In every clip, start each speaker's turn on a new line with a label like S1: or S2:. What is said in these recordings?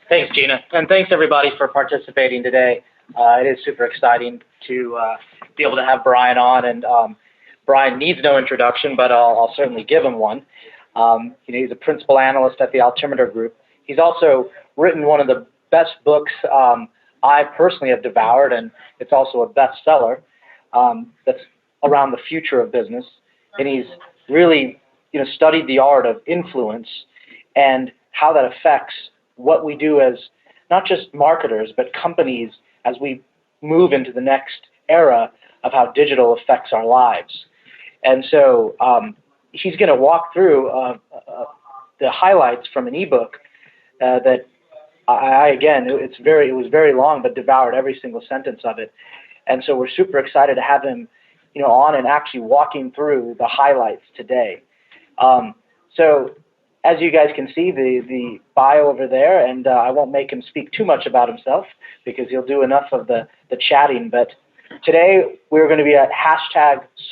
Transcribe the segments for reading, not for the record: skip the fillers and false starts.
S1: Thanks, Gina, and thanks everybody for participating today. It is super exciting to be able to have Brian on, and Brian needs no introduction, but I'll certainly give him one. He's a principal analyst at the Altimeter Group. He's also written one of the best books I personally have devoured, and it's also a bestseller that's around the future of business. And he's really studied the art of influence and how that affects what we do as not just marketers, but companies as we move into the next era of how digital affects our lives. And so he's going to walk through the highlights from an ebook that it was very long, but devoured every single sentence of it. And so we're super excited to have him, on and actually walking through the highlights today. So as you guys can see, the bio over there, and I won't make him speak too much about himself because he'll do enough of the chatting. But today we're going to be at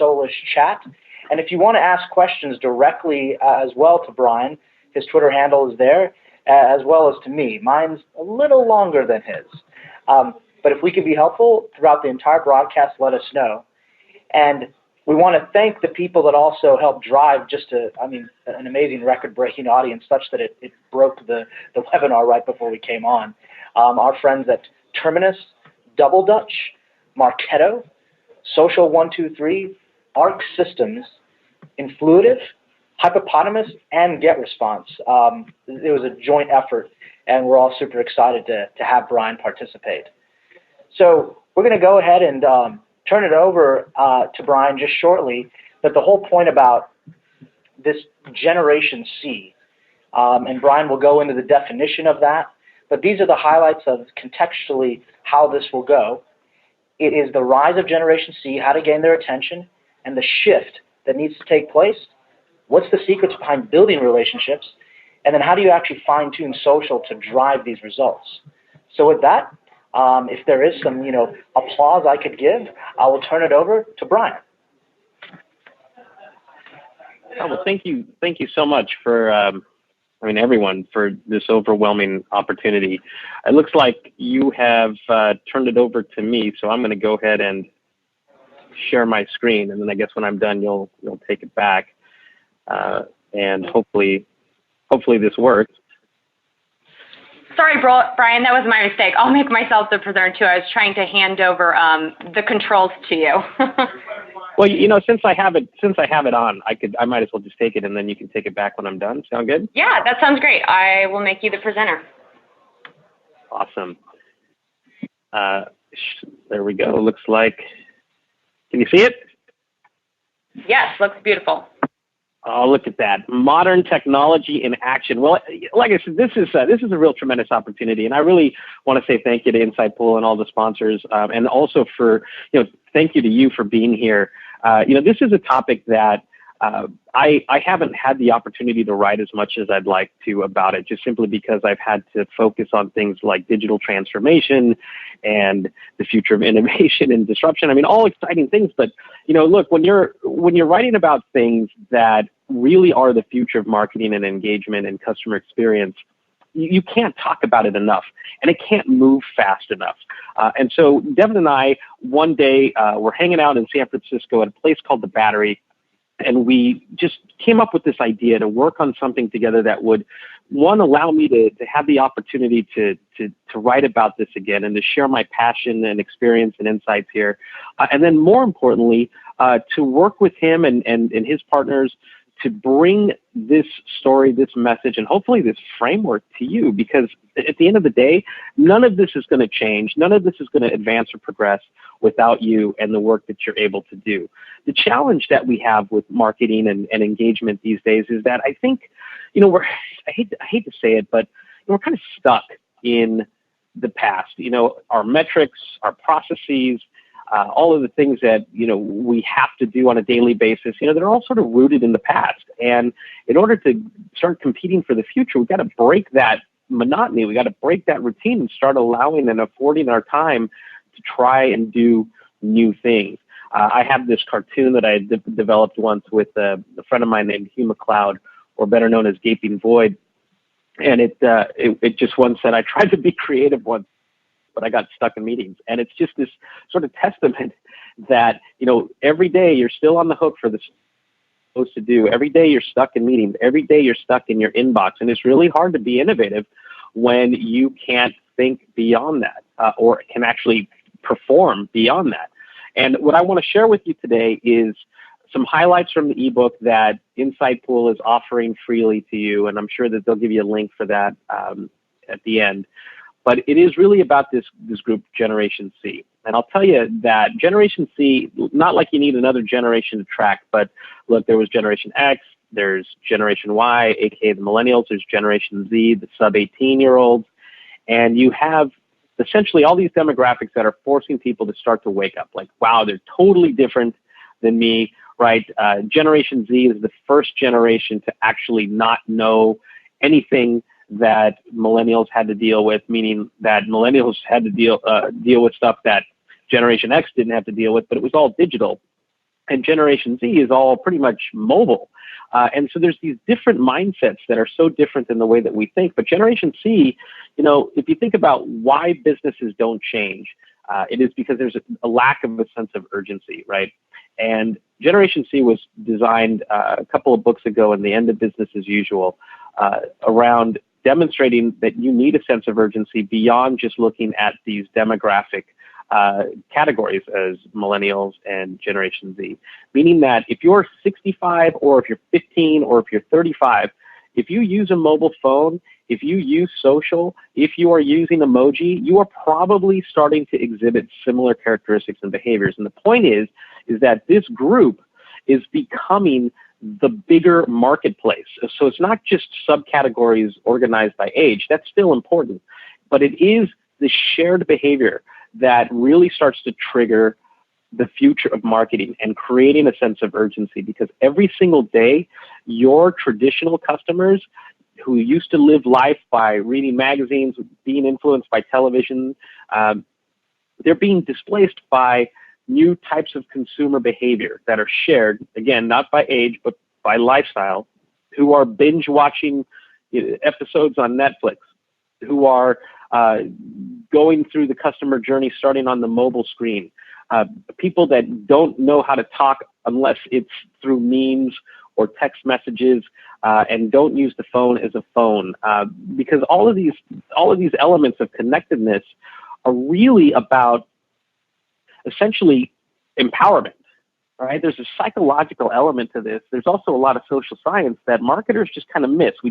S1: #SolishChat. And if you want to ask questions directly as well to Brian, his Twitter handle is there, as well as to me. Mine's a little longer than his. But if we can be helpful throughout the entire broadcast, let us know. And we want to thank the people that also helped drive an amazing record-breaking audience such that it broke the webinar right before we came on. Our friends at Terminus, Double Dutch, Marketo, Social 123, Arc Systems, Influitive, Hypopotamus, and GetResponse. It was a joint effort, and we're all super excited to have Brian participate. So we're going to go ahead and turn it over to Brian just shortly, but the whole point about this Generation C, and Brian will go into the definition of that, but these are the highlights of contextually how this will go. It is the rise of Generation C, how to gain their attention, and the shift that needs to take place. What's the secrets behind building relationships? And then how do you actually fine-tune social to drive these results? So with that, if there is some, applause I could give, I will turn it over to Brian.
S2: Oh, well, thank you so much for, everyone, for this overwhelming opportunity. It looks like you have turned it over to me, so I'm going to go ahead and share my screen, and then I guess when I'm done, you'll take it back, and hopefully this works.
S3: Sorry, Brian, that was my mistake. I'll make myself the presenter too. I was trying to hand over the controls to you.
S2: Well, since I have it on, I might as well just take it, and then you can take it back when I'm done. Sound good?
S3: Yeah, that sounds great. I will make you the presenter.
S2: Awesome. There we go. Looks like. Can you see it?
S3: Yes, looks beautiful.
S2: Oh, look at that. Modern technology in action. Well, like I said, this is a real tremendous opportunity, and I really want to say thank you to Inside Pool and all the sponsors, and also for, thank you to you for being here. This is a topic that I haven't had the opportunity to write as much as I'd like to about it, just simply because I've had to focus on things like digital transformation and the future of innovation and disruption. All exciting things, but look, when you're writing about things that really are the future of marketing and engagement and customer experience, you can't talk about it enough, and it can't move fast enough. And so Devin and I, one day, were hanging out in San Francisco at a place called The Battery, and we just came up with this idea to work on something together that would, one, allow me to have the opportunity to write about this again and to share my passion and experience and insights here. And then more importantly, to work with him and his partners to bring this story, this message, and hopefully this framework to you, because at the end of the day, none of this is going to change. None of this is going to advance or progress without you and the work that you're able to do. The challenge that we have with marketing and engagement these days is that I think, I hate to say it, but we're kind of stuck in the past. Our metrics, our processes, all of the things that, we have to do on a daily basis, they're all sort of rooted in the past. And in order to start competing for the future, we've got to break that monotony. We got to break that routine and start allowing and affording our time to try and do new things. I have this cartoon that I developed once with a friend of mine named Hugh McLeod, or better known as Gaping Void. And it just once said, I tried to be creative once, but I got stuck in meetings. And it's just this sort of testament that, every day you're still on the hook for this supposed to do. Every day you're stuck in meetings. Every day you're stuck in your inbox. And it's really hard to be innovative when you can't think beyond that, or can actually perform beyond that. And what I want to share with you today is some highlights from the ebook that Insightpool is offering freely to you. And I'm sure that they'll give you a link for that at the end. But it is really about this group, Generation C. And I'll tell you that Generation C, not like you need another generation to track, but look, there was Generation X, there's Generation Y, aka the millennials, there's Generation Z, the sub-18-year-olds, and you have essentially all these demographics that are forcing people to start to wake up. Like, wow, they're totally different than me, right? Generation Z is the first generation to actually not know anything that millennials had to deal with, meaning that millennials had to deal with stuff that Generation X didn't have to deal with, but it was all digital. And Generation Z is all pretty much mobile. And so there's these different mindsets that are so different in the way that we think. But Generation C, if you think about why businesses don't change, it is because there's a lack of a sense of urgency, right? And Generation C was designed a couple of books ago in The End of Business as Usual, around demonstrating that you need a sense of urgency beyond just looking at these demographic categories as millennials and Generation Z, meaning that if you're 65 or if you're 15 or if you're 35, if you use a mobile phone, if you use social, if you are using emoji, you are probably starting to exhibit similar characteristics and behaviors. And the point is that this group is becoming the bigger marketplace. So it's not just subcategories organized by age. That's still important, but it is the shared behavior that really starts to trigger the future of marketing and creating a sense of urgency, because every single day, your traditional customers who used to live life by reading magazines, being influenced by television, they're being displaced by new types of consumer behavior that are shared, again, not by age, but by lifestyle, who are binge watching episodes on Netflix, who are going through the customer journey starting on the mobile screen, people that don't know how to talk unless it's through memes or text messages, and don't use the phone as a phone, because all of these elements of connectedness are really about essentially empowerment. Right? There's a psychological element to this. There's also a lot of social science that marketers just kind of miss. We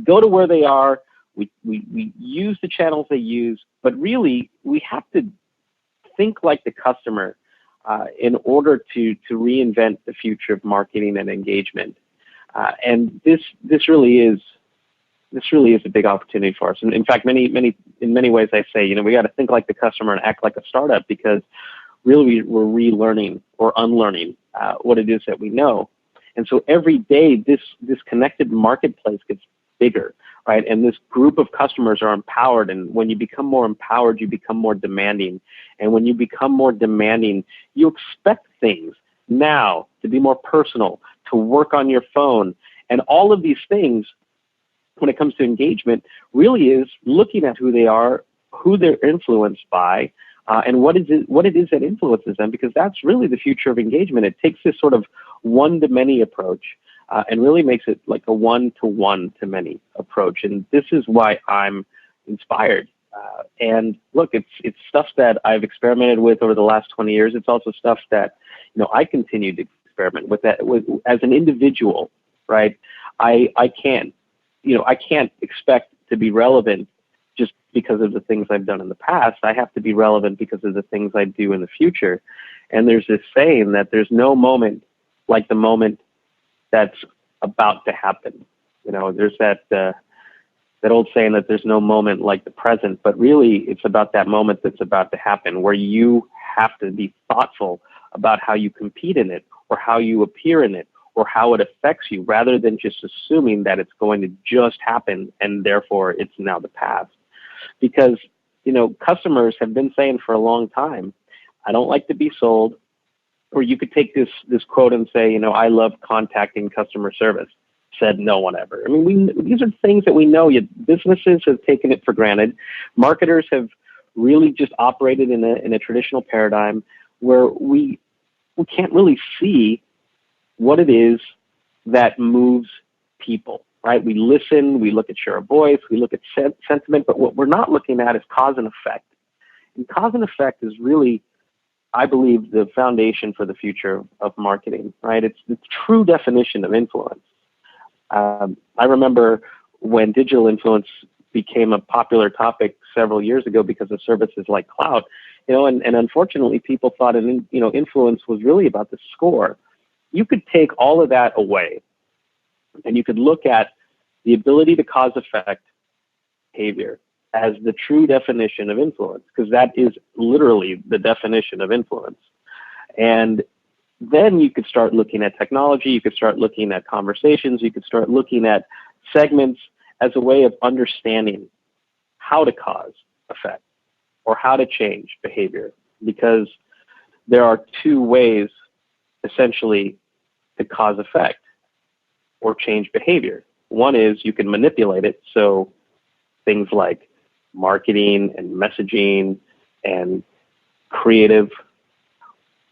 S2: go to where they are. We use the channels they use, but really we have to think like the customer in order to reinvent the future of marketing and engagement. And this really is a big opportunity for us. And in fact, in many ways, I say, we got to think like the customer and act like a startup, because really we're relearning or unlearning what it is that we know. And so every day, this connected marketplace gets bigger, right? And this group of customers are empowered. And when you become more empowered, you become more demanding. And when you become more demanding, you expect things now to be more personal, to work on your phone. And all of these things, when it comes to engagement, really is looking at who they are, who they're influenced by, and what it is that influences them, because that's really the future of engagement. It takes this sort of one-to-many approach and really makes it like a one-to-one-to-many approach. And this is why I'm inspired. And look, it's stuff that I've experimented with over the last 20 years. It's also stuff that I continue to experiment with as an individual, right? I can't expect to be relevant just because of the things I've done in the past. I have to be relevant because of the things I do in the future. And there's this saying that there's no moment like the moment that's about to happen. There's that old saying that there's no moment like the present, but really it's about that moment that's about to happen, where you have to be thoughtful about how you compete in it, or how you appear in it, or how it affects you, rather than just assuming that it's going to just happen and therefore it's now the past. Because, customers have been saying for a long time, I don't like to be sold. Or you could take this quote and say, I love contacting customer service. said no one ever. I mean, these are things that we know. Businesses have taken it for granted. Marketers have really just operated in a traditional paradigm where we can't really see what it is that moves people, right? We listen, we look at share of voice, we look at sentiment, but what we're not looking at is cause and effect. And cause and effect is really, I believe, the foundation for the future of marketing, right? It's the true definition of influence. I remember when digital influence became a popular topic several years ago because of services like cloud, and unfortunately people thought influence was really about the score. You could take all of that away and you could look at the ability to cause effect behavior as the true definition of influence, because that is literally the definition of influence. And then you could start looking at technology, you could start looking at conversations, you could start looking at segments as a way of understanding how to cause effect or how to change behavior, because there are two ways essentially to cause effect or change behavior. One is you can manipulate it, so things like marketing and messaging and creative,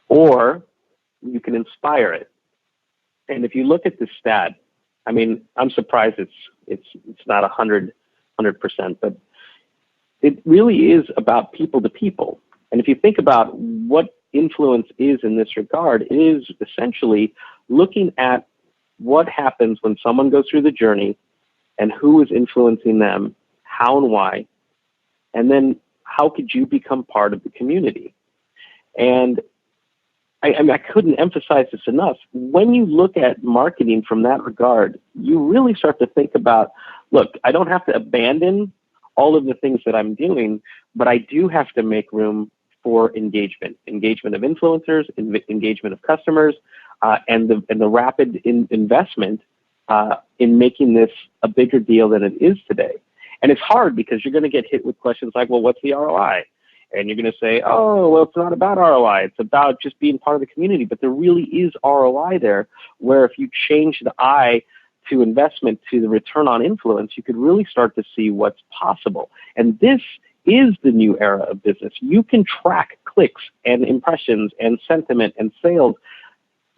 S2: or you can inspire it. And if you look at the stat, I mean, I'm surprised it's not 100%, but it really is about people to people. And if you think about what influence is in this regard, it is essentially looking at what happens when someone goes through the journey and who is influencing them, how and why, and then how could you become part of the community? And I couldn't emphasize this enough. When you look at marketing from that regard, you really start to think about, look, I don't have to abandon all of the things that I'm doing, but I do have to make room for engagement of influencers, engagement of customers, and the rapid investment in making this a bigger deal than it is today. And it's hard because you're going to get hit with questions like, well, what's the ROI? And you're going to say, oh, well, it's not about ROI. It's about just being part of the community. But there really is ROI there, where if you change the I to investment to the return on influence, you could really start to see what's possible. And this is the new era of business. You can track clicks and impressions and sentiment and sales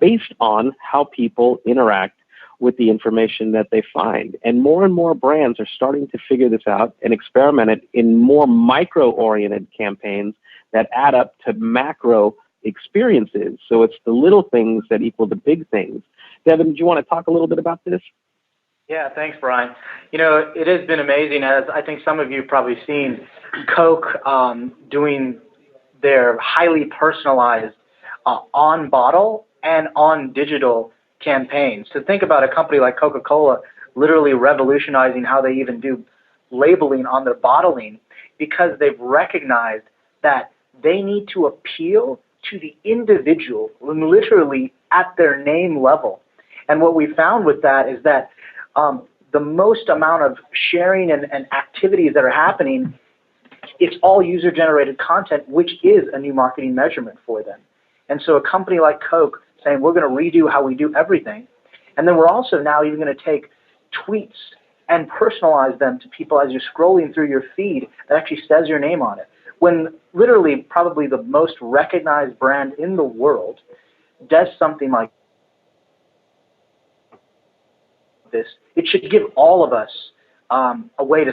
S2: based on how people interact with the information that they find. And more brands are starting to figure this out and experiment it in more micro-oriented campaigns that add up to macro experiences. So it's the little things that equal the big things. Devin, do you want to talk a little bit about this?
S1: Yeah, thanks, Brian. It has been amazing, as I think some of you have probably seen, Coke doing their highly personalized on bottle and on digital campaigns. So think about a company like Coca-Cola literally revolutionizing how they even do labeling on their bottling, because they've recognized that they need to appeal to the individual, literally at their name level. And what we found with that is that the most amount of sharing and activities that are happening, it's all user-generated content, which is a new marketing measurement for them. And so a company like Coke saying, we're going to redo how we do everything, and then we're also now even going to take tweets and personalize them to people as you're scrolling through your feed that actually says your name on it. When literally probably the most recognized brand in the world does something like this, it should give all of us a way to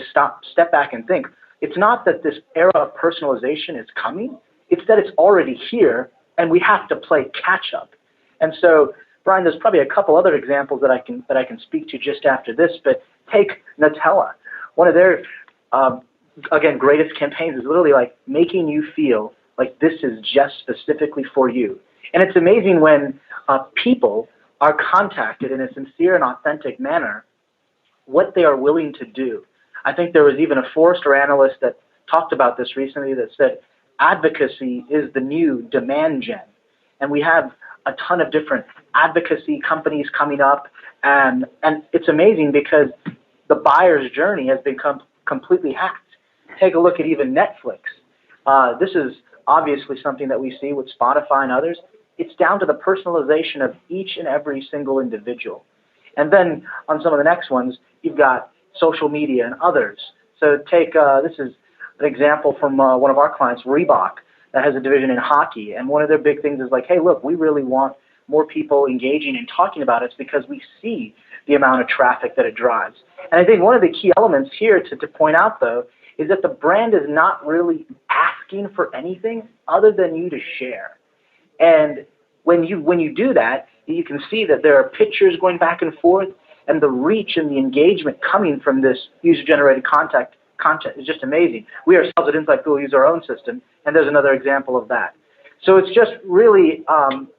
S1: step back and think. It's not that this era of personalization is coming, it's that it's already here and we have to play catch up. And so, Brian, there's probably a couple other examples that I can speak to just after this, but take Nutella. One of their again, greatest campaigns is literally like making you feel like this is just specifically for you. And it's amazing when people are contacted in a sincere and authentic manner, what they are willing to do. I think there was even a Forrester analyst that talked about this recently that said advocacy is the new demand gen. And we have a ton of different advocacy companies coming up, and it's amazing because the buyer's journey has become completely hacked. Take a look at even Netflix. This is obviously something that we see with Spotify and others. It's down to the personalization of each and every single individual. And then on some of the next ones, you've got social media and others. So take, this is an example from one of our clients, Reebok, that has a division in hockey. And one of their big things is like, hey, look, we really want more people engaging and talking about it because we see the amount of traffic that it drives. And I think one of the key elements here to point out, though, is that the brand is not really asking for anything other than you to share. And when you do that, you can see that there are pictures going back and forth, and the reach and the engagement coming from this user-generated content is just amazing. We ourselves at Insight Pool use our own system, and there's another example of that. So it's just really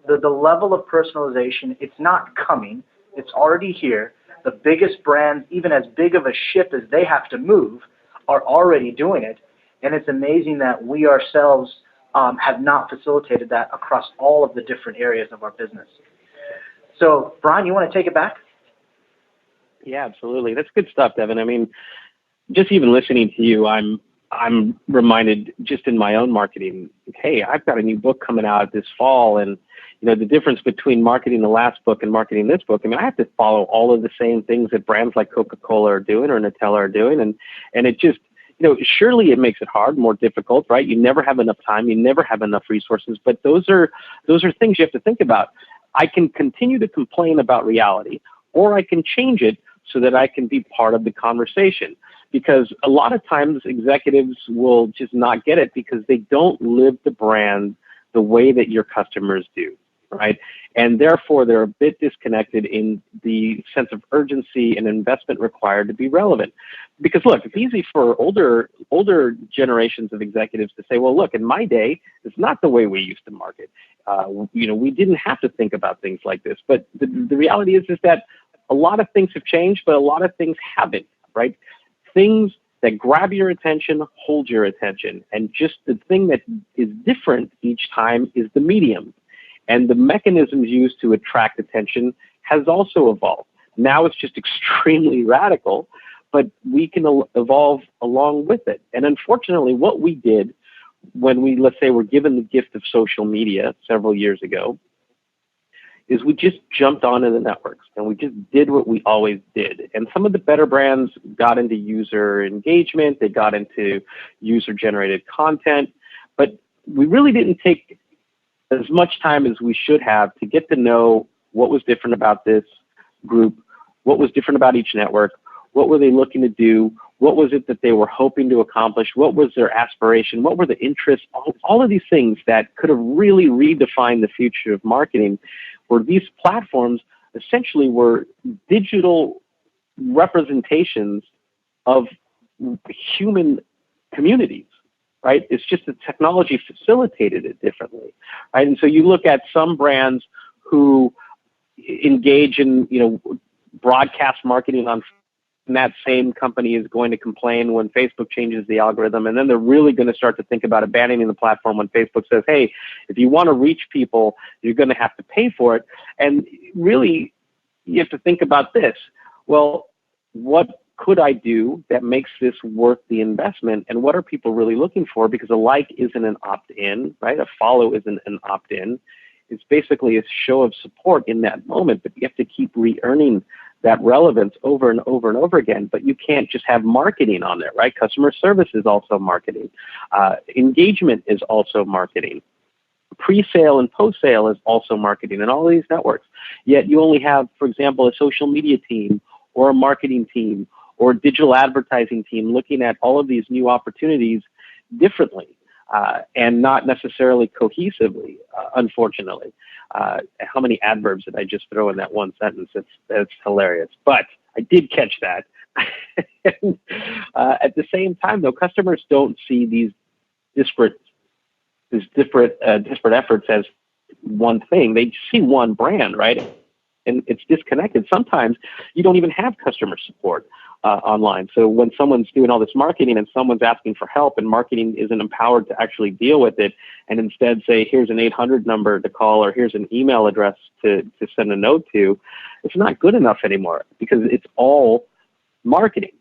S1: the level of personalization. It's not coming. It's already here. The biggest brands, even as big of a ship as they have to move, are already doing it. And it's amazing that we ourselves have not facilitated that across all of the different areas of our business. So, Brian, you want to take it back?
S2: Yeah, absolutely. That's good stuff, Devin. I mean, just even listening to you, I'm reminded just in my own marketing, hey, I've got a new book coming out this fall, and you know the difference between marketing the last book and marketing this book. I mean, I have to follow all of the same things that brands like Coca-Cola are doing or Nutella are doing, and it just, you know, surely it makes it hard, more difficult, right? You never have enough time, you never have enough resources, but those are things you have to think about. I can continue to complain about reality, or I can change it so that I can be part of the conversation. Because a lot of times executives will just not get it because they don't live the brand the way that your customers do, right? And therefore, they're a bit disconnected in the sense of urgency and investment required to be relevant. Because look, it's easy for older generations of executives to say, well, look, in my day, it's not the way we used to market. You know, we didn't have to think about things like this. But the reality is that a lot of things have changed, but a lot of things haven't, right? Things that grab your attention, hold your attention. And just the thing that is different each time is the medium. And the mechanisms used to attract attention has also evolved. Now it's just extremely radical, but we can evolve along with it. And unfortunately, what we did when we, let's say, were given the gift of social media several years ago, is we just jumped onto the networks and we just did what we always did. And some of the better brands got into user engagement, they got into user-generated content, but we really didn't take as much time as we should have to get to know what was different about this group, what was different about each network, what were they looking to do, what was it that they were hoping to accomplish, what was their aspiration, what were the interests, all of these things that could have really redefined the future of marketing, where these platforms essentially were digital representations of human communities, right? It's just that technology facilitated it differently, right? And so you look at some brands who engage in, you know, broadcast marketing on, and that same company is going to complain when Facebook changes the algorithm, and then they're really going to start to think about abandoning the platform when Facebook says, hey, if you want to reach people, you're going to have to pay for it. And really, you have to think about this. Well, what could I do that makes this worth the investment, and what are people really looking for? Because a like isn't an opt-in, right? A follow isn't an opt-in. It's basically a show of support in that moment, but you have to keep re-earning that relevance over and over and over again. But you can't just have marketing on there, right? Customer service is also marketing. Engagement is also marketing. Pre-sale and post-sale is also marketing in all these networks. Yet you only have, for example, a social media team or a marketing team or a digital advertising team looking at all of these new opportunities differently and not necessarily cohesively, unfortunately. How many adverbs did I just throw in that one sentence? It's hilarious. But I did catch that. And, at the same time, though, customers don't see these disparate efforts as one thing. They see one brand, right? And it's disconnected. Sometimes you don't even have customer support online. So when someone's doing all this marketing and someone's asking for help and marketing isn't empowered to actually deal with it and instead say, here's an 800 number to call or here's an email address to send a note to, it's not good enough anymore because it's all marketing.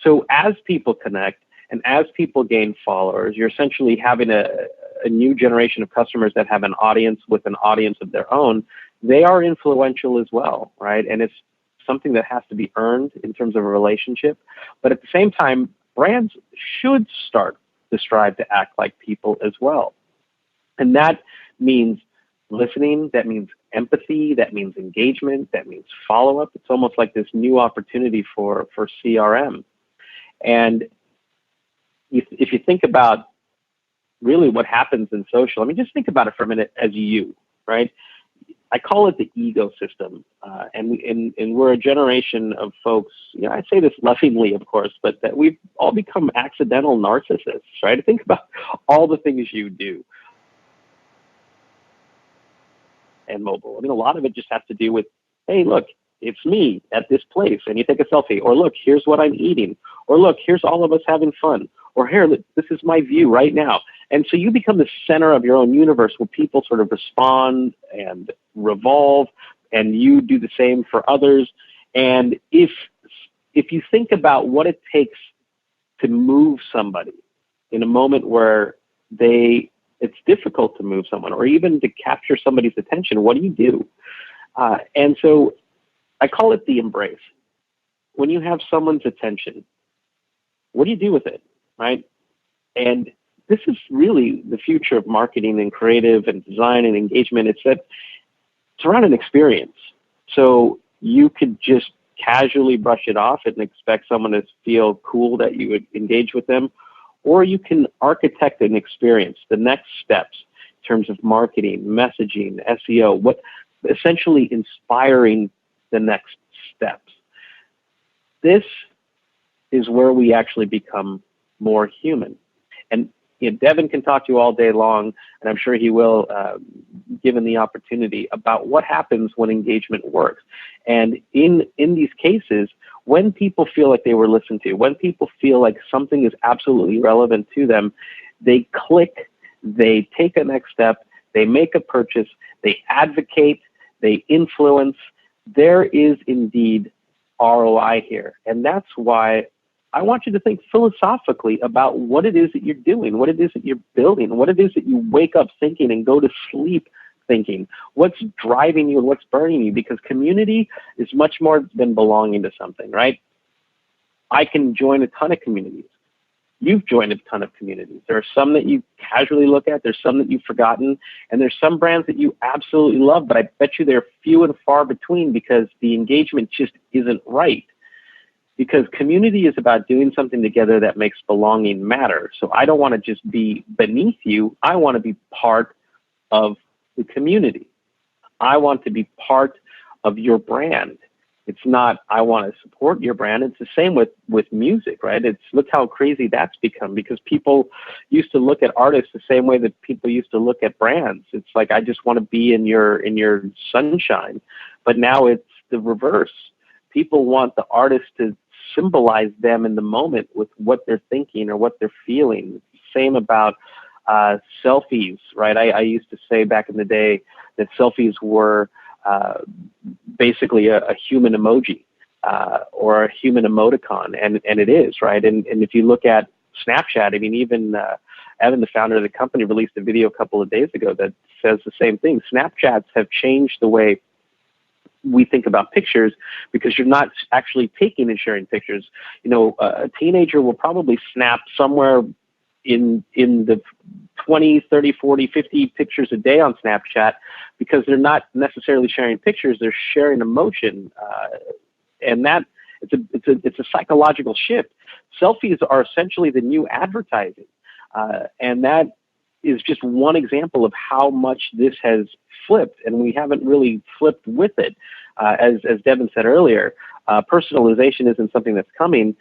S2: So as people connect and as people gain followers, you're essentially having a new generation of customers that have an audience with an audience of their own. They are influential as well, right? And it's something that has to be earned in terms of a relationship. But at the same time, brands should start to strive to act like people as well. And that means listening, that means empathy, that means engagement, that means follow-up. It's almost like this new opportunity for CRM. And if you think about really what happens in social, I mean, just think about it for a minute as you, right? I call it the ecosystem, and we're a generation of folks. I say this lovingly, of course, but that we've all become accidental narcissists, right? Think about all the things you do, and mobile. I mean, a lot of it just has to do with, hey, look, it's me at this place, and you take a selfie, or look, here's what I'm eating, or look, here's all of us having fun, or here, this is my view right now. And so you become the center of your own universe where people sort of respond and revolve, and you do the same for others. And if you think about what it takes to move somebody in a moment where it's difficult to move someone, or even to capture somebody's attention, what do you do? And so I call it the embrace. When you have someone's attention, what do you do with it, right? And this is really the future of marketing and creative and design and engagement. It's around an experience. So you could just casually brush it off and expect someone to feel cool that you would engage with them, or you can architect an experience, the next steps in terms of marketing, messaging, SEO, what essentially inspiring the next steps. This is where we actually become more human. And Devin can talk to you all day long, and I'm sure he will, given the opportunity, about what happens when engagement works. And in these cases, when people feel like they were listened to, when people feel like something is absolutely relevant to them, they click, they take a next step, they make a purchase, they advocate, they influence. There is indeed ROI here. And that's why I want you to think philosophically about what it is that you're doing, what it is that you're building, what it is that you wake up thinking and go to sleep thinking, what's driving you and what's burning you, because community is much more than belonging to something, right? I can join a ton of communities. You've joined a ton of communities. There are some that you casually look at, there's some that you've forgotten, and there's some brands that you absolutely love, but I bet you they're few and far between because the engagement just isn't right. Because community is about doing something together that makes belonging matter. So I don't want to just be beneath you. I want to be part of the community. I want to be part of your brand. It's not, I want to support your brand. It's the same with music, right? Look how crazy that's become, because people used to look at artists the same way that people used to look at brands. It's like, I just want to be in your sunshine. But now it's the reverse. People want the artist to symbolize them in the moment with what they're thinking or what they're feeling. It's the same about selfies, right? I used to say back in the day that selfies were basically a human emoji or a human emoticon, and it is, right? And if you look at Snapchat, I mean, even Evan, the founder of the company, released a video a couple of days ago that says the same thing. Snapchats have changed the way we think about pictures, because you're not actually taking and sharing pictures. A teenager will probably snap somewhere in the 20, 30, 40, 50 pictures a day on Snapchat, because they're not necessarily sharing pictures, they're sharing emotion. And that it's a psychological shift. Selfies are essentially the new advertising. And that is just one example of how much this has flipped, and we haven't really flipped with it. As Devin said earlier, personalization isn't something that's coming,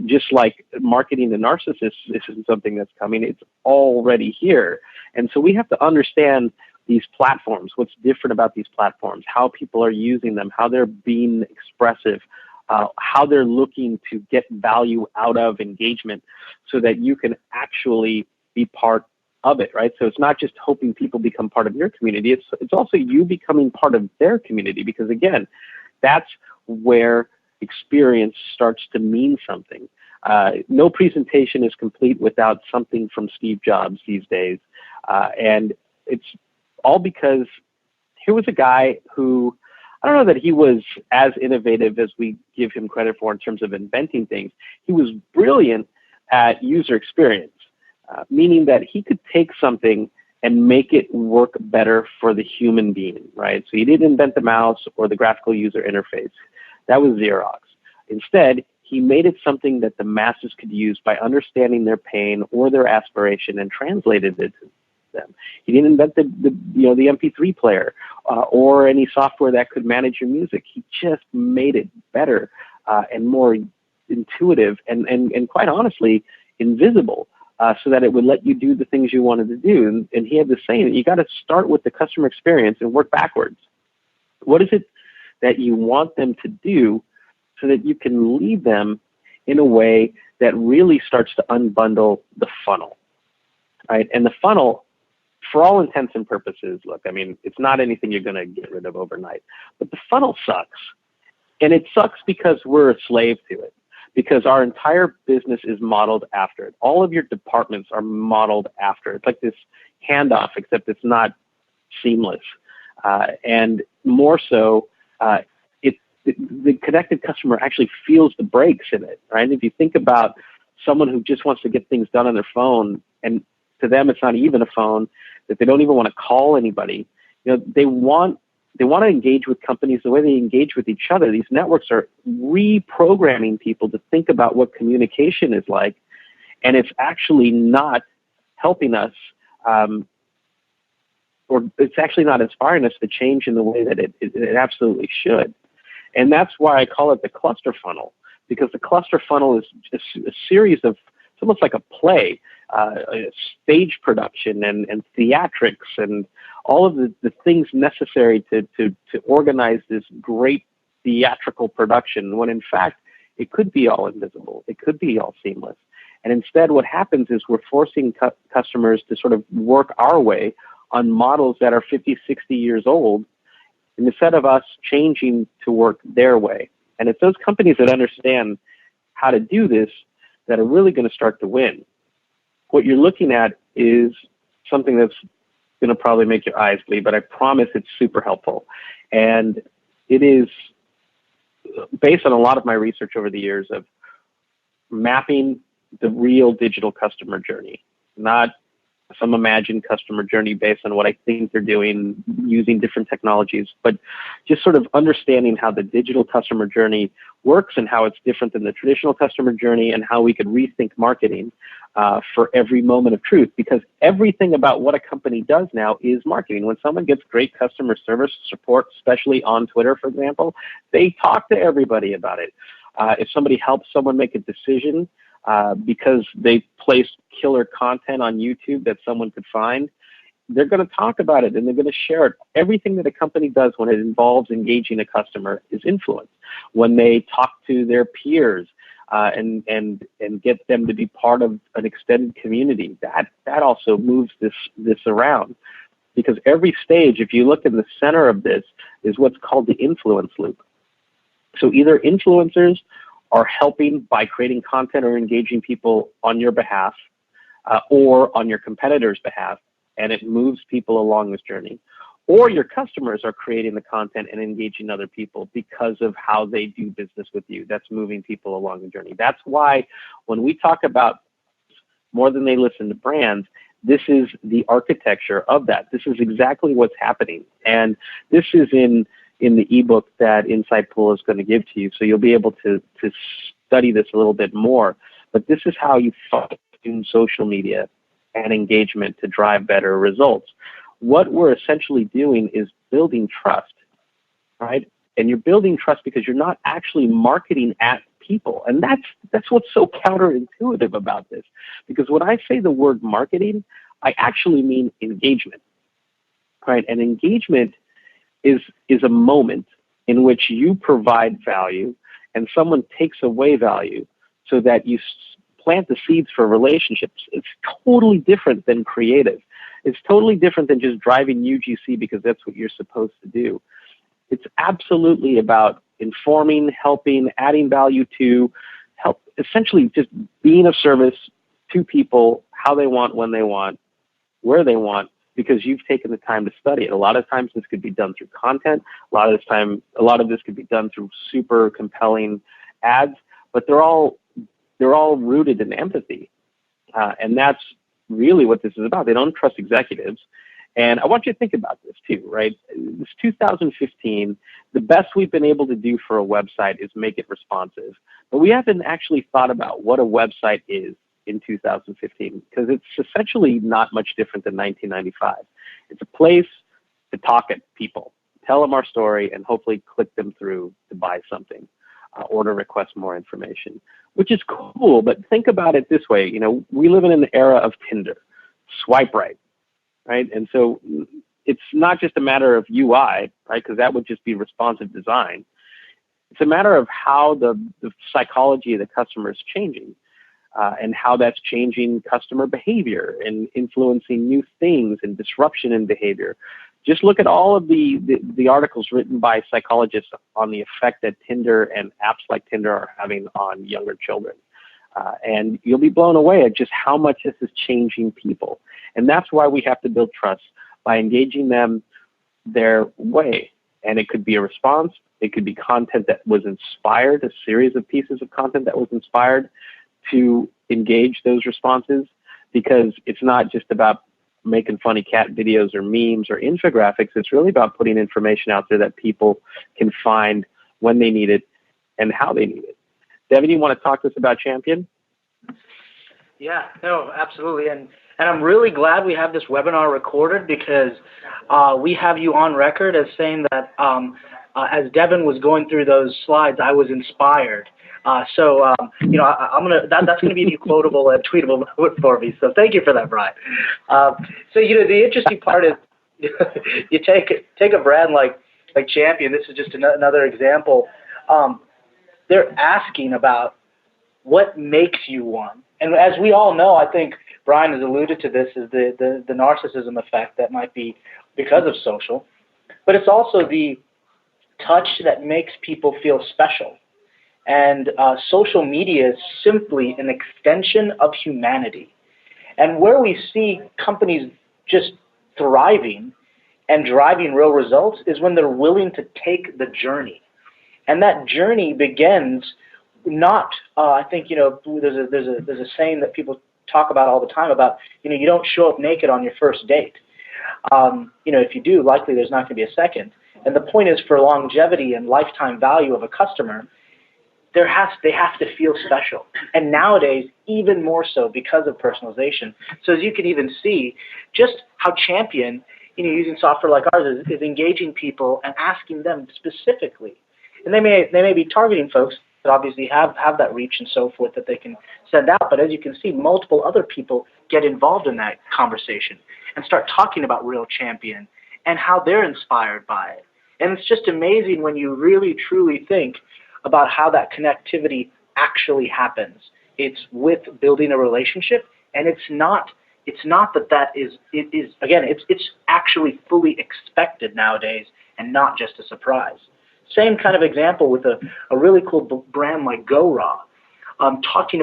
S2: just like marketing to narcissists isn't something that's coming. It's already here. And so we have to understand these platforms, what's different about these platforms, how people are using them, how they're being expressive, how they're looking to get value out of engagement so that you can actually be part of it, right? So it's not just hoping people become part of your community. It's also you becoming part of their community, because again, that's where experience starts to mean something. No presentation is complete without something from Steve Jobs these days. And it's all because here was a guy who I don't know that he was as innovative as we give him credit for in terms of inventing things. He was brilliant at user experience, meaning that he could take something and make it work better for the human being, right? So he didn't invent the mouse or the graphical user interface. That was Xerox. Instead, he made it something that the masses could use by understanding their pain or their aspiration and translated it to them. He didn't invent the MP3 player or any software that could manage your music. He just made it better and more intuitive and quite honestly, invisible. So that it would let you do the things you wanted to do. And he had this saying, you got to start with the customer experience and work backwards. What is it that you want them to do so that you can lead them in a way that really starts to unbundle the funnel, right? And the funnel, for all intents and purposes, look, I mean, it's not anything you're going to get rid of overnight, but the funnel sucks. And it sucks because we're a slave to it. Because our entire business is modeled after it. All of your departments are modeled after it. It's like this handoff, except it's not seamless. And more so, the connected customer actually feels the brakes in it, right? If you think about someone who just wants to get things done on their phone, and to them it's not even a phone, that they don't even want to call anybody, they want to engage with companies the way they engage with each other. These networks are reprogramming people to think about what communication is like, and it's actually not helping us, or it's actually not inspiring us to change in the way that it absolutely should. And that's why I call it the cluster funnel, because the cluster funnel is just a series of, it's almost like a play, a stage production and theatrics and all of the things necessary to organize this great theatrical production, when in fact, it could be all invisible. It could be all seamless. And instead, what happens is we're forcing customers to sort of work our way on models that are 50, 60 years old, instead of us changing to work their way. And it's those companies that understand how to do this that are really going to start to win. What you're looking at is something that's going to probably make your eyes bleed, but I promise it's super helpful. And it is based on a lot of my research over the years of mapping the real digital customer journey, not some imagined customer journey based on what I think they're doing using different technologies, but just sort of understanding how the digital customer journey works and how it's different than the traditional customer journey, and how we could rethink marketing for every moment of truth, because everything about what a company does now is marketing. When someone gets great customer service support, especially on Twitter, for example, they talk to everybody about it. If somebody helps someone make a decision, because they placed killer content on YouTube that someone could find, they're going to talk about it and they're going to share it. Everything that a company does when it involves engaging a customer is influence. When they talk to their peers and get them to be part of an extended community, that also moves this around. Because every stage, if you look in the center of this, is what's called the influence loop. So either influencers are helping by creating content or engaging people on your behalf or on your competitor's behalf, and it moves people along this journey. Or your customers are creating the content and engaging other people because of how they do business with you. That's moving people along the journey. That's why when we talk about more than they listen to brands, this is the architecture of that. This is exactly what's happening. And this is in the ebook that Insightful is going to give to you. So you'll be able to study this a little bit more. But this is how you fine-tune social media and engagement to drive better results. What we're essentially doing is building trust, right? And you're building trust because you're not actually marketing at people. And that's what's so counterintuitive about this. Because when I say the word marketing, I actually mean engagement, right? And engagement is a moment in which you provide value and someone takes away value so that you plant the seeds for relationships. It's totally different than creative. It's totally different than just driving UGC because that's what you're supposed to do. It's absolutely about informing, helping, adding value to, help, essentially just being of service to people how they want, when they want, where they want, because you've taken the time to study it. A lot of times this could be done through content. A lot of this could be done through super compelling ads, but they're all rooted in empathy. And that's really what this is about. They don't trust executives. And I want you to think about this too, right? It's 2015. The best we've been able to do for a website is make it responsive. But we haven't actually thought about what a website is in 2015, because it's essentially not much different than 1995. It's a place to talk at people, tell them our story, and hopefully click them through to buy something or to request more information, which is cool. But think about it this way. We live in an era of Tinder, swipe right? And so it's not just a matter of UI, right? Because that would just be responsive design. It's a matter of how the psychology of the customer is changing and how that's changing customer behavior and influencing new things and disruption in behavior. Just look at all of the articles written by psychologists on the effect that Tinder and apps like Tinder are having on younger children. And you'll be blown away at just how much this is changing people. And that's why we have to build trust by engaging them their way. And it could be a response. It could be content that was inspired, a series of pieces of content that was inspired to engage those responses, because it's not just about making funny cat videos or memes or infographics. It's really about putting information out there that people can find when they need it and how they need it. Devin, you want to talk to us about Champion?
S1: Yeah, no, absolutely. And I'm really glad we have this webinar recorded, because we have you on record as saying that as Devin was going through those slides, I was inspired. That's gonna be the quotable and tweetable for me. So thank you for that, Brian. The interesting part is you take a brand like Champion. This is just another example. They're asking about what makes you one. And as we all know, I think Brian has alluded to this, is the narcissism effect that might be because of social. But it's also the touch that makes people feel special. And social media is simply an extension of humanity. And where we see companies just thriving and driving real results is when they're willing to take the journey. And that journey begins not, I think, there's a saying that people talk about all the time about, you don't show up naked on your first date. If you do, likely there's not going to be a second. And the point is, for longevity and lifetime value of a customer, they have to feel special. And nowadays, even more so because of personalization. So as you can even see, just how Champion, using software like ours is engaging people and asking them specifically. And they may be targeting folks that obviously have that reach and so forth that they can send out. But as you can see, multiple other people get involved in that conversation and start talking about Real Champion and how they're inspired by it. And it's just amazing when you really, truly think about how that connectivity actually happens. It's with building a relationship, and it's not that is it's actually fully expected nowadays and not just a surprise. Same kind of example with a really cool brand like GoRaw, talking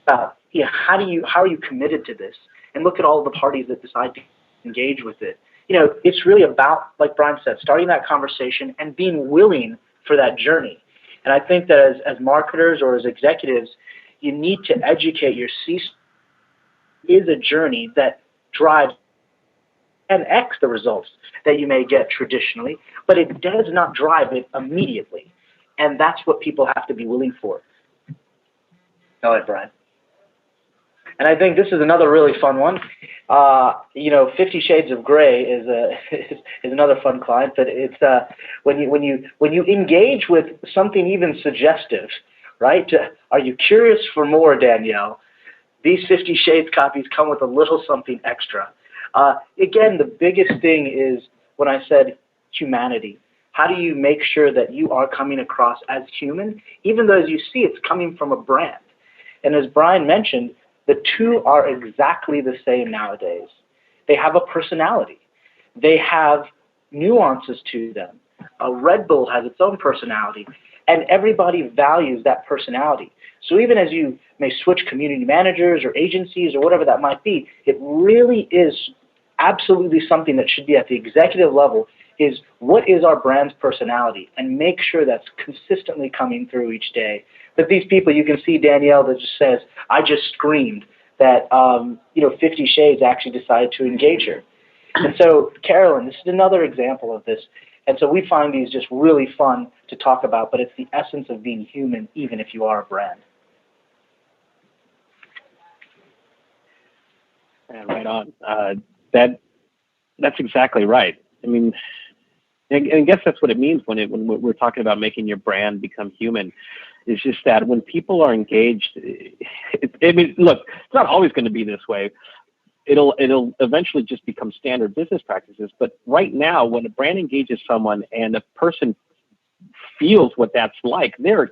S1: about how are you committed to this, and look at all the parties that decide to engage with it. It's really about, like Brian said, starting that conversation and being willing for that journey. And I think that as marketers or as executives, you need to educate your C-suite. Is a journey that drives 10x the results that you may get traditionally, but it does not drive it immediately. And that's what people have to be willing for. All right, Brian. And I think this is another really fun one. 50 Shades of Grey is another fun client, but it's when you engage with something even suggestive, right? Are you curious for more, Danielle? These 50 Shades copies come with a little something extra. Again, the biggest thing is when I said humanity. How do you make sure that you are coming across as human, even though, as you see, it's coming from a brand? And as Brian mentioned, the two are exactly the same nowadays. They have a personality. They have nuances to them. Red Bull has its own personality, and everybody values that personality. So even as you may switch community managers or agencies or whatever that might be, it really is absolutely something that should be at the executive level is what is our brand's personality, and make sure that's consistently coming through each day. That these people, you can see Danielle that just says, I just screamed that, 50 Shades actually decided to engage her. And so, Carolyn, this is another example of this. And so we find these just really fun to talk about, but it's the essence of being human, even if you are a brand.
S2: Yeah, right on. That's exactly right. I mean, and I guess that's what it means when we're talking about making your brand become human. It's just that when people are engaged, look, it's not always going to be this way. It'll eventually just become standard business practices. But right now, when a brand engages someone and a person feels what that's like, they're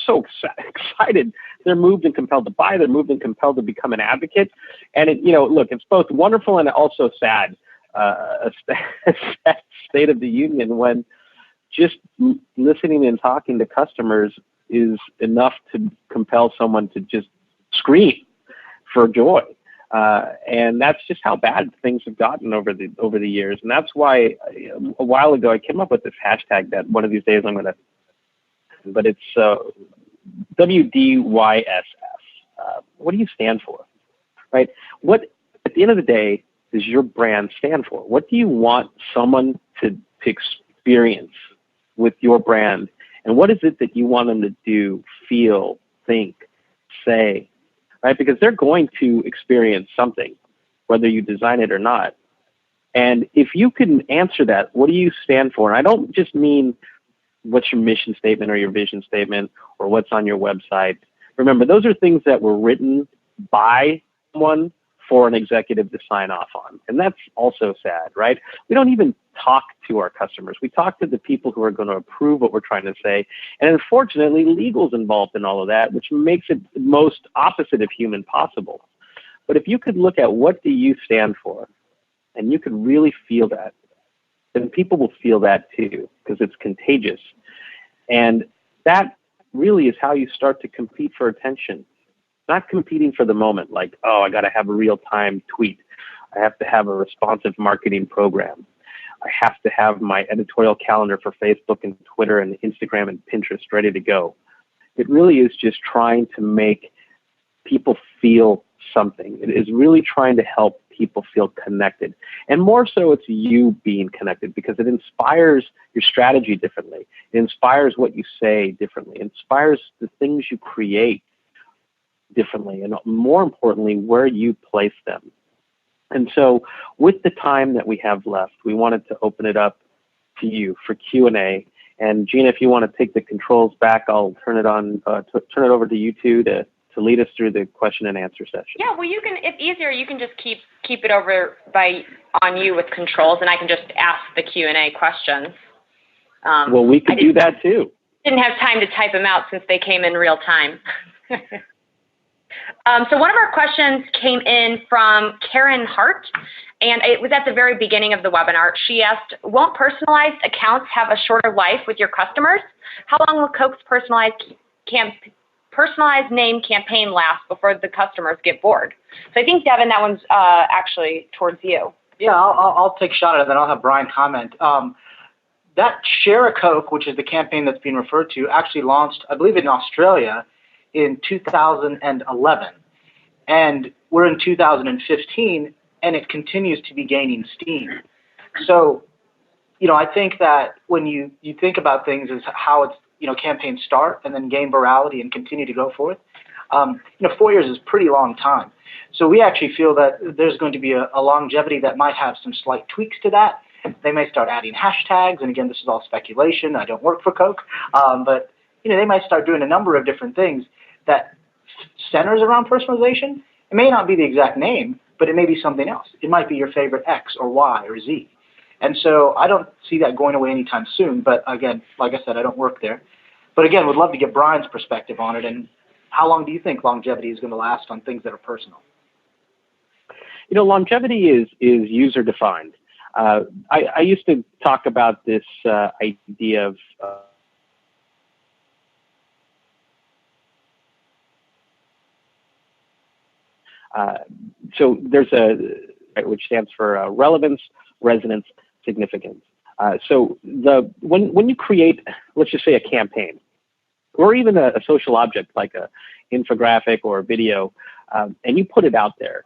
S2: so excited. They're moved and compelled to buy. They're moved and compelled to become an advocate. And look, it's both wonderful and also sad. A sad state of the union when just listening and talking to customers is enough to compel someone to just scream for joy. And that's just how bad things have gotten over the years. And that's why a while ago I came up with this hashtag that one of these days I'm going to, but it's WDYSF. What do you stand for? Right? What, at the end of the day, does your brand stand for? What do you want someone to experience with your brand? And what is it that you want them to do, feel, think, say, right? Because they're going to experience something, whether you design it or not. And if you can answer that, what do you stand for? And I don't just mean what's your mission statement or your vision statement or what's on your website. Remember, those are things that were written by someone for an executive to sign off on. And that's also sad, right? We don't even talk to our customers. We talk to the people who are going to approve what we're trying to say. And unfortunately, legal's involved in all of that, which makes it the most opposite of human possible. But if you could look at what do you stand for, and you could really feel that, then people will feel that too, because it's contagious. And that really is how you start to compete for attention. Not competing for the moment, like, oh, I got to have a real-time tweet. I have to have a responsive marketing program. I have to have my editorial calendar for Facebook and Twitter and Instagram and Pinterest ready to go. It really is just trying to make people feel something. It is really trying to help people feel connected. And more so, it's you being connected because it inspires your strategy differently. It inspires what you say differently. It inspires the things you create differently, and more importantly, where you place them. And so with the time that we have left, we wanted to open it up to you for Q&A. And Gina, if you want to take the controls back, I'll turn it over to you two to lead us through the question and answer session.
S3: Yeah, well, you can, if easier, you can just keep it over on you with controls, and I can just ask the Q&A questions.
S2: Well, we could do that too.
S3: Didn't have time to type them out since they came in real time. So one of our questions came in from Karen Hart, and it was at the very beginning of the webinar. She asked, won't personalized accounts have a shorter life with your customers? How long will Coke's personalized name campaign last before the customers get bored? So I think, Devin, that one's actually towards you.
S1: Yeah, I'll take a shot at it, then I'll have Brian comment. That Share a Coke, which is the campaign that's being referred to, actually launched, I believe, in Australia in 2011. And we're in 2015, and it continues to be gaining steam. So, I think that when you think about things as how it's, campaigns start and then gain virality and continue to go forth, 4 years is a pretty long time. So we actually feel that there's going to be a longevity that might have some slight tweaks to that. They may start adding hashtags, and again, this is all speculation. I don't work for Coke, but they might start doing a number of different things that centers around personalization. It may not be the exact name, but it may be something else. It might be your favorite X or Y or Z. And so I don't see that going away anytime soon. But again, like I said, I don't work there. But again, would love to get Brian's perspective on it. And how long do you think longevity is going to last on things that are personal?
S2: Longevity is user defined. I used to talk about this idea of so there's right, which stands for relevance, resonance, significance. So when you create, let's just say, a campaign, or even a social object like a infographic or a video, and you put it out there,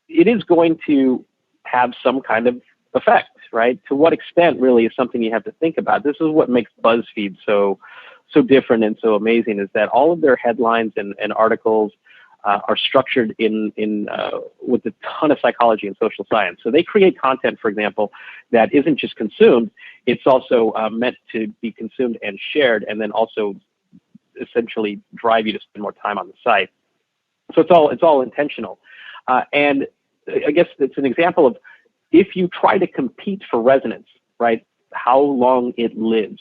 S2: it is going to have some kind of effect, right? To what extent really is something you have to think about. This is what makes BuzzFeed so different and so amazing, is that all of their headlines and articles are structured with a ton of psychology and social science. So they create content, for example, that isn't just consumed, it's also meant to be consumed and shared, and then also essentially drive you to spend more time on the site. So it's all intentional. And I guess it's an example of, if you try to compete for resonance, right, how long it lives,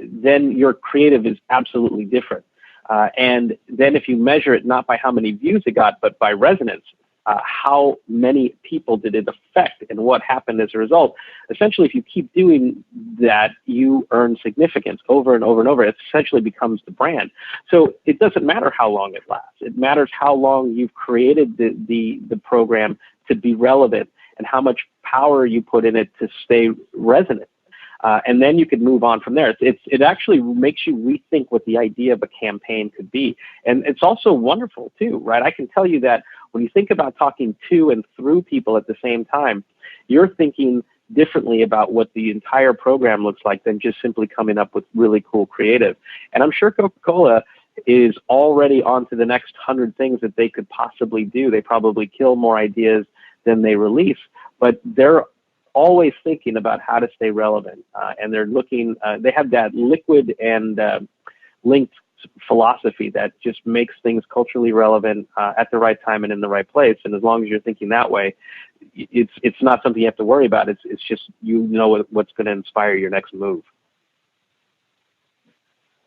S2: then your creative is absolutely different. And then if you measure it not by how many views it got, but by resonance, how many people did it affect and what happened as a result, essentially, if you keep doing that, you earn significance over and over and over. It essentially becomes the brand. So it doesn't matter how long it lasts. It matters how long you've created the program to be relevant and how much power you put in it to stay resonant. And then you could move on from there. It actually makes you rethink what the idea of a campaign could be. And it's also wonderful too, right? I can tell you that when you think about talking to and through people at the same time, you're thinking differently about what the entire program looks like than just simply coming up with really cool creative. And I'm sure Coca-Cola is already on to the next 100 things that they could possibly do. They probably kill more ideas than they release, but they're always thinking about how to stay relevant. And they're looking, they have that liquid and linked philosophy that just makes things culturally relevant at the right time and in the right place. And as long as you're thinking that way, it's not something you have to worry about. It's just, you know, what's going to inspire your next move.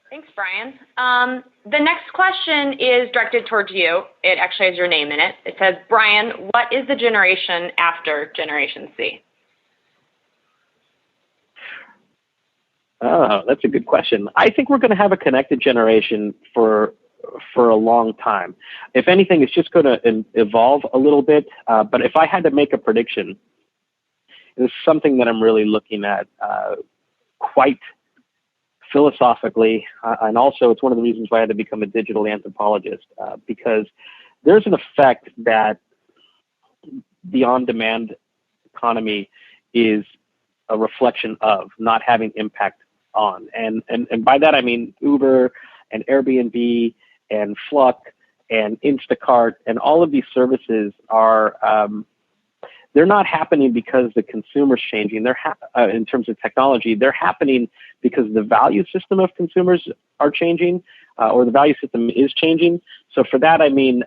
S3: Thanks, Brian. The next question is directed towards you. It actually has your name in it. It says, Brian, what is the generation after Generation C?
S2: Oh, that's a good question. I think we're going to have a connected generation for a long time. If anything, it's just going to evolve a little bit. But if I had to make a prediction, it's something that I'm really looking at quite philosophically. And also, it's one of the reasons why I had to become a digital anthropologist, because there's an effect that the on-demand economy is a reflection of, not having impact on. And by that, I mean Uber and Airbnb and Fluck and Instacart and all of these services are, they're not happening because the consumer's changing. They're in terms of technology, they're happening because the value system of consumers are changing, or the value system is changing. So for that, I mean,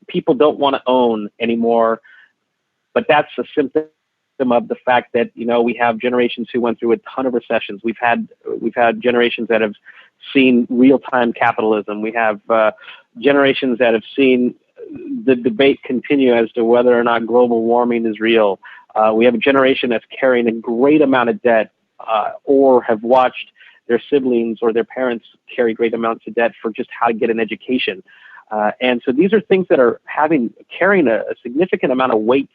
S2: people don't want to own anymore, but that's a symptom of the fact that, you know, we have generations who went through a ton of recessions. We've had generations that have seen real-time capitalism. We have generations that have seen the debate continue as to whether or not global warming is real. We have a generation that's carrying a great amount of debt, or have watched their siblings or their parents carry great amounts of debt for just how to get an education. And so these are things that are carrying a significant amount of weight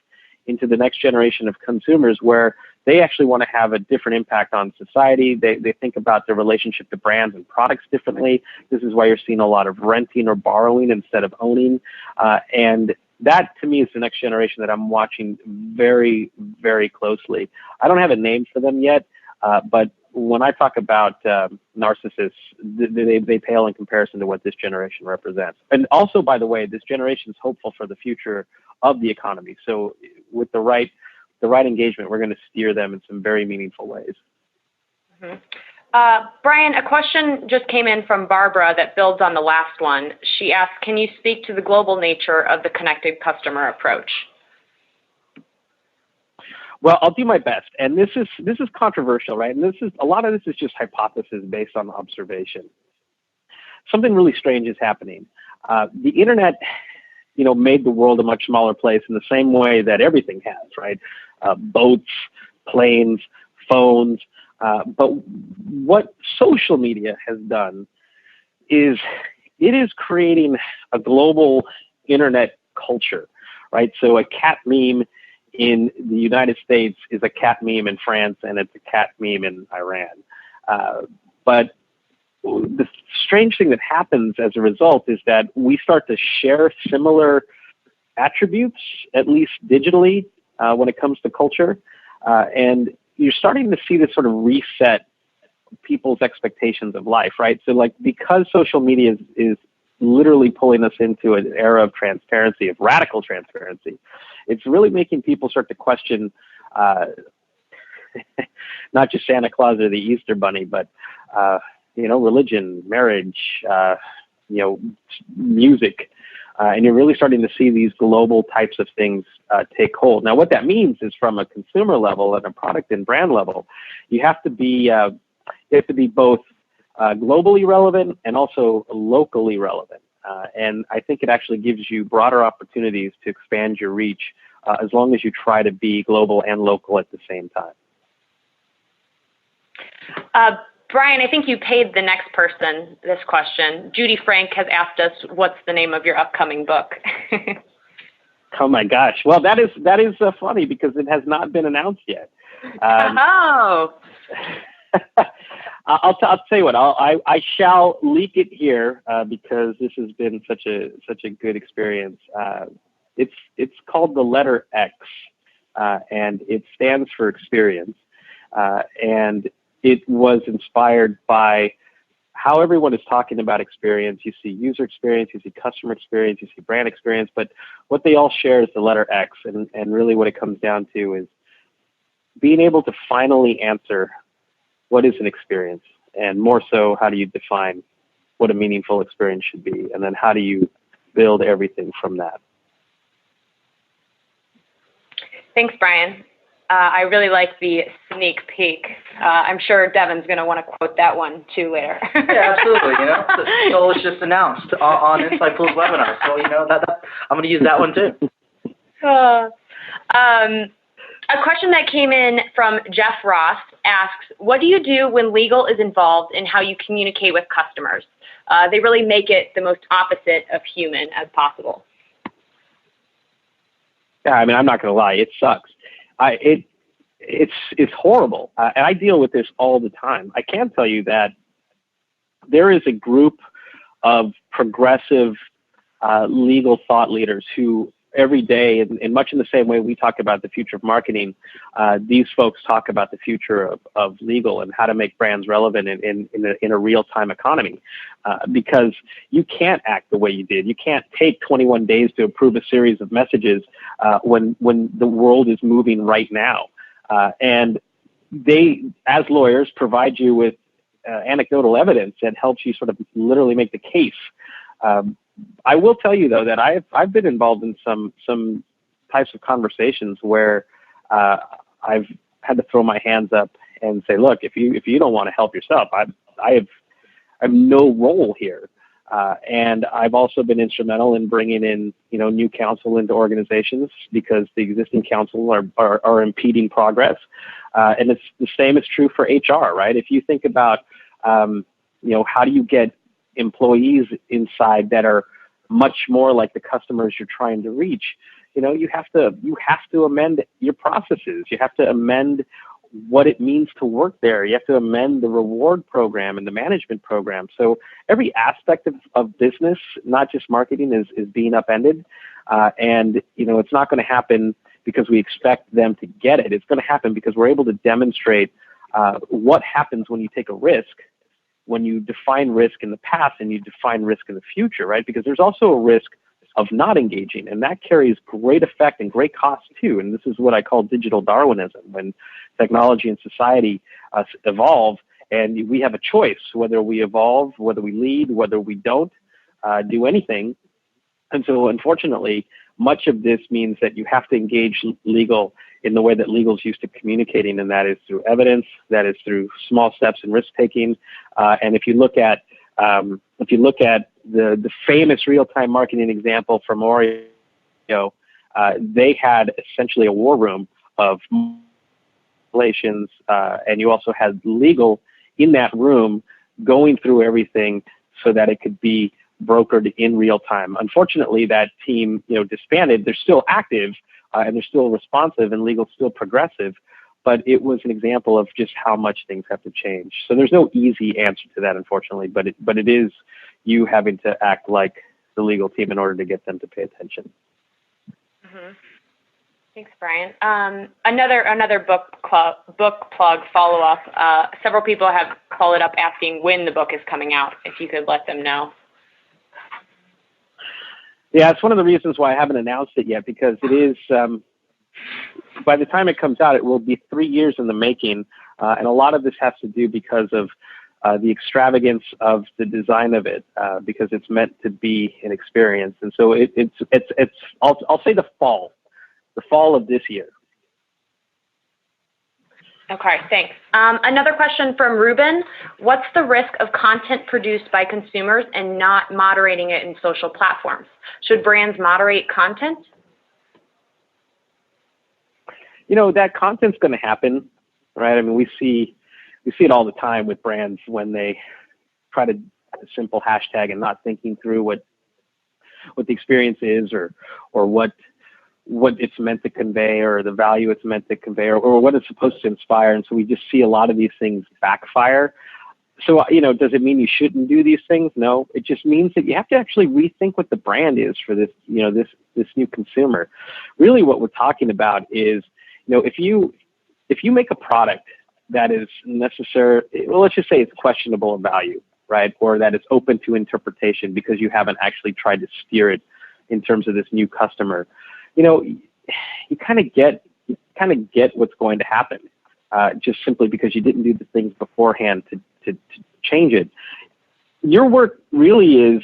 S2: into the next generation of consumers, where they actually want to have a different impact on society. They think about their relationship to brands and products differently. This is why you're seeing a lot of renting or borrowing instead of owning. And that, to me, is the next generation that I'm watching very, very closely. I don't have a name for them yet, but when I talk about narcissists, they pale in comparison to what this generation represents. And also, by the way, this generation is hopeful for the future of the economy. So with the right engagement, we're going to steer them in some very meaningful ways.
S3: Mm-hmm. Brian, a question just came in from Barbara that builds on the last one. She asked, can you speak to the global nature of the connected customer approach?
S2: Well, I'll do my best. And this is controversial, right? And a lot of this is just hypothesis based on observation. Something really strange is happening. The internet, made the world a much smaller place in the same way that everything has, right? Boats, planes, phones. But what social media has done is it is creating a global internet culture, right? So a cat meme in the United States is a cat meme in France, and it's a cat meme in Iran. But the strange thing that happens as a result is that we start to share similar attributes, at least digitally, when it comes to culture. And you're starting to see this sort of reset people's expectations of life, right? So like, because social media is literally pulling us into an era of transparency, of radical transparency, it's really making people start to question not just Santa Claus or the Easter Bunny, but religion, marriage, music. And you're really starting to see these global types of things take hold. Now, what that means is, from a consumer level and a product and brand level, you have to be both globally relevant and also locally relevant. And I think it actually gives you broader opportunities to expand your reach as long as you try to be global and local at the same time.
S3: Brian, I think you paid the next person this question. Judy Frank has asked us, what's the name of your upcoming book?
S2: Oh my gosh. Well, that is funny, because it has not been announced yet.
S3: Oh.
S2: I'll tell you what. I shall leak it here because this has been such a good experience. It's called the letter X, and it stands for experience, and it was inspired by how everyone is talking about experience. You see user experience, you see customer experience, you see brand experience, but what they all share is the letter X. And really what it comes down to is being able to finally answer what is an experience, and more so, how do you define what a meaningful experience should be, and then how do you build everything from that.
S3: Thanks, Brian. I really like the sneak peek. I'm sure Devin's going to want to quote that one too later.
S1: Yeah, absolutely. So it's just announced on Insightful's webinar. So that I'm going to use that one too.
S3: A question that came in from Jeff Ross asks, what do you do when legal is involved in how you communicate with customers? They really make it the most opposite of human as possible.
S2: Yeah, I mean, I'm not going to lie, it sucks. It's horrible. And I deal with this all the time. I can tell you that there is a group of progressive legal thought leaders who every day, in much in the same way we talk about the future of marketing, these folks talk about the future of legal and how to make brands relevant in a real-time economy. Because you can't act the way you did. You can't take 21 days to approve a series of messages when the world is moving right now. And they, as lawyers, provide you with anecdotal evidence that helps you sort of literally make the case. I will tell you, though, that I've been involved in some types of conversations where I've had to throw my hands up and say, look, if you don't want to help yourself, I have no role here. And I've also been instrumental in bringing in new counsel into organizations because the existing counsel are impeding progress. And it's the same is true for HR, right? If you think about how do you get employees inside that are much more like the customers you're trying to reach, you have to amend your processes. You have to amend what it means to work there. You have to amend the reward program and the management program. So every aspect of business, not just marketing, is being upended. And it's not going to happen because we expect them to get it. It's going to happen because we're able to demonstrate what happens when you take a risk, when you define risk in the past and you define risk in the future, right? Because there's also a risk of not engaging, and that carries great effect and great cost too. And this is what I call digital Darwinism, when technology and society evolve, and we have a choice whether we evolve, whether we lead, whether we don't do anything. And so, unfortunately, much of this means that you have to engage legal in the way that legal is used to communicating, and that is through evidence, that is through small steps and risk taking. And if you look at the famous real-time marketing example from Oreo, they had essentially a war room of relations, and you also had legal in that room going through everything so that it could be brokered in real time. Unfortunately, that team, disbanded. They're still active and they're still responsive, and legal's still progressive. But it was an example of just how much things have to change. So there's no easy answer to that, unfortunately. But it is you having to act like the legal team in order to get them to pay attention.
S3: Mm-hmm. Thanks, Brian. Another book plug follow-up. Several people have followed up asking when the book is coming out, if you could let them know.
S2: Yeah, it's one of the reasons why I haven't announced it yet, because it is, by the time it comes out, it will be 3 years in the making. And a lot of this has to do because of the extravagance of the design of it, because it's meant to be an experience. And so I'll say the fall of this year.
S3: Okay, thanks. Another question from Ruben. What's the risk of content produced by consumers and not moderating it in social platforms? Should brands moderate content?
S2: That content's going to happen, right? I mean, we see it all the time with brands when they try to add a simple hashtag and not thinking through what the experience is, or what it's meant to convey, or the value it's meant to convey, or what it's supposed to inspire. And so we just see a lot of these things backfire. So, does it mean you shouldn't do these things? No, it just means that you have to actually rethink what the brand is for this, this new consumer. Really what we're talking about is, if you make a product that is necessary, well, let's just say it's questionable in value, right? Or that it's open to interpretation because you haven't actually tried to steer it in terms of this new customer. You kind of get what's going to happen, just simply because you didn't do the things beforehand to change it. Your work really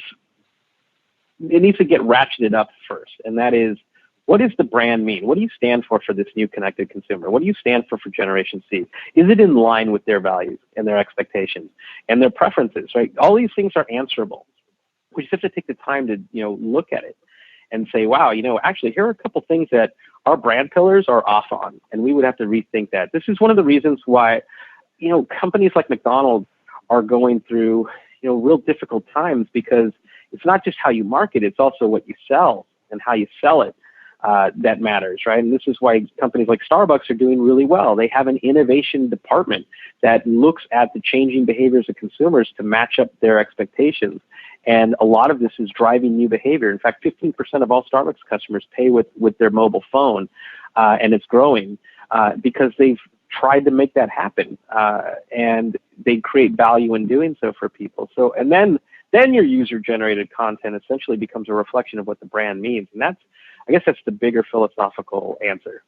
S2: it needs to get ratcheted up first, and that is, what does the brand mean? What do you stand for this new connected consumer? What do you stand for Generation C? Is it in line with their values and their expectations and their preferences, right? All these things are answerable. We just have to take the time to, look at it and say, wow, actually, here are a couple things that our brand pillars are off on, and we would have to rethink that. This is one of the reasons why, companies like McDonald's are going through, real difficult times, because it's not just how you market, it's also what you sell and how you sell it. That matters, right? And this is why companies like Starbucks are doing really well. They have an innovation department that looks at the changing behaviors of consumers to match up their expectations. And a lot of this is driving new behavior. In fact, 15% of all Starbucks customers pay with their mobile phone, and it's growing because they've tried to make that happen, and they create value in doing so for people. So, and then your user-generated content essentially becomes a reflection of what the brand means, and I guess that's the bigger philosophical answer.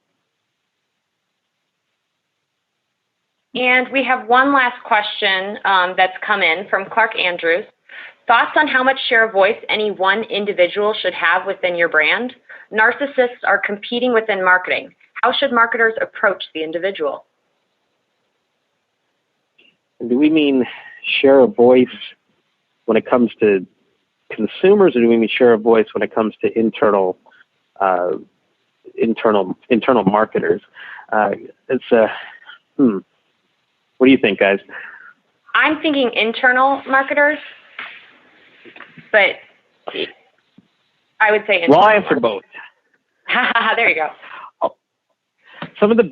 S3: And we have one last question that's come in from Clark Andrews. Thoughts on how much share of voice any one individual should have within your brand? Narcissists are competing within marketing. How should marketers approach the individual?
S2: Do we mean share of voice when it comes to consumers, or do we mean share of voice when it comes to internal marketers? What do you think, guys?
S3: I'm thinking internal marketers, but I would say internal.
S2: Well, I'll answer both.
S3: There you go.
S2: Some of the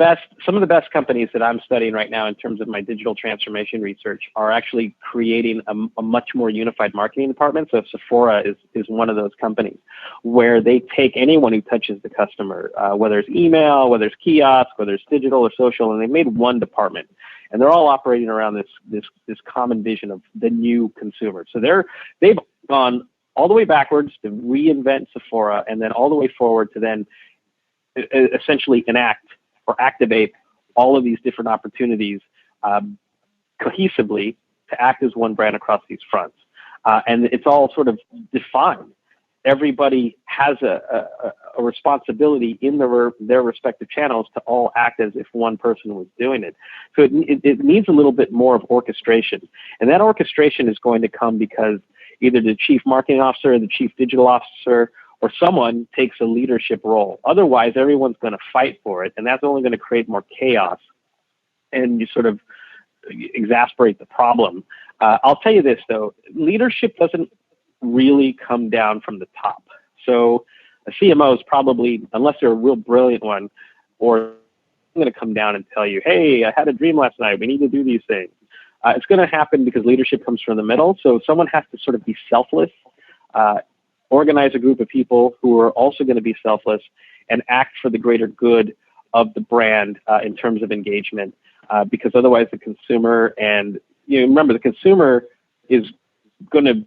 S2: best companies that I'm studying right now in terms of my digital transformation research are actually creating a much more unified marketing department. So Sephora is one of those companies where they take anyone who touches the customer, whether it's email, whether it's kiosk, whether it's digital or social, and they made one department. And they're all operating around this common vision of the new consumer. So they've gone all the way backwards to reinvent Sephora, and then all the way forward to then essentially enact or activate all of these different opportunities cohesively to act as one brand across these fronts. And it's all sort of defined. Everybody has a responsibility in their respective channels to all act as if one person was doing it. So it needs a little bit more of orchestration. And that orchestration is going to come because either the chief marketing officer or the chief digital officer or someone takes a leadership role. Otherwise, everyone's going to fight for it, and that's only going to create more chaos, and you sort of exasperate the problem. I'll tell you this, though. Leadership doesn't really come down from the top. So a CMO is probably, unless they're a real brilliant one, or going to come down and tell you, hey, I had a dream last night. We need to do these things. It's going to happen because leadership comes from the middle. So someone has to sort of be selfless, organize a group of people who are also going to be selfless and act for the greater good of the brand in terms of engagement. Because otherwise the consumer, and remember, the consumer is going to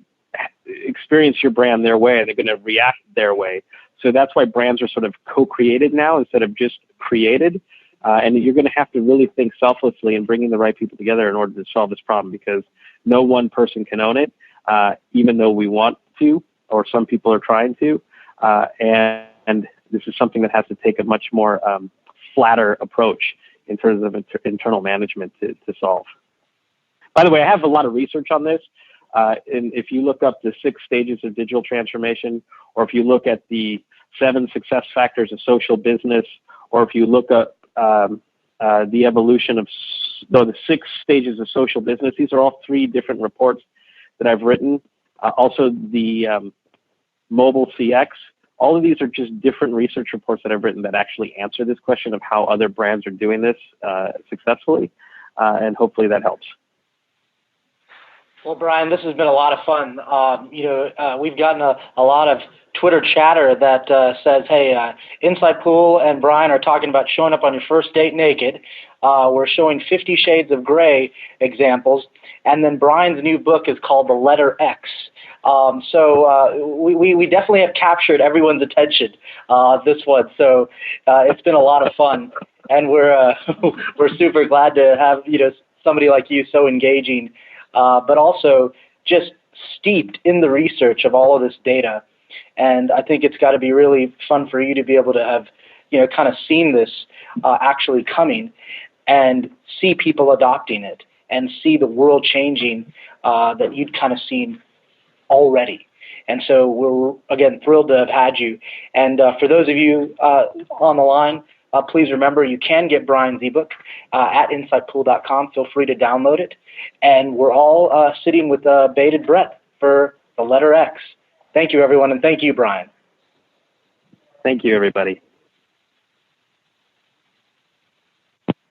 S2: experience your brand their way and they're going to react their way. So that's why brands are sort of co-created now instead of just created. And you're going to have to really think selflessly and bringing the right people together in order to solve this problem, because no one person can own it, even though we want to, or some people are trying to. And this is something that has to take a much more flatter approach in terms of internal management to solve. By the way, I have a lot of research on this. And if you look up the 6 stages of digital transformation, or if you look at the 7 success factors of social business, or if you look up the evolution of the 6 stages of social business, these are all 3 different reports that I've written. Also, the mobile CX. All of these are just different research reports that I've written that actually answer this question of how other brands are doing this successfully, and hopefully that helps.
S1: Well, Brian, this has been a lot of fun. We've gotten a lot of Twitter chatter that says, hey, Inside Pool and Brian are talking about showing up on your first date naked. We're showing 50 Shades of Grey examples. And then Brian's new book is called The Letter X. So we definitely have captured everyone's attention this one. So it's been a lot of fun. And we're super glad to have somebody like you so engaging, but also just steeped in the research of all of this data. And I think it's got to be really fun for you to be able to have, kind of seen this actually coming and see people adopting it and see the world changing that you'd kind of seen already. And so we're, again, thrilled to have had you. And for those of you on the line, please remember you can get Brian's ebook at insidepool.com. Feel free to download it. And we're all sitting with bated breath for The Letter X. Thank you, everyone, and thank you, Brian.
S2: Thank you, everybody.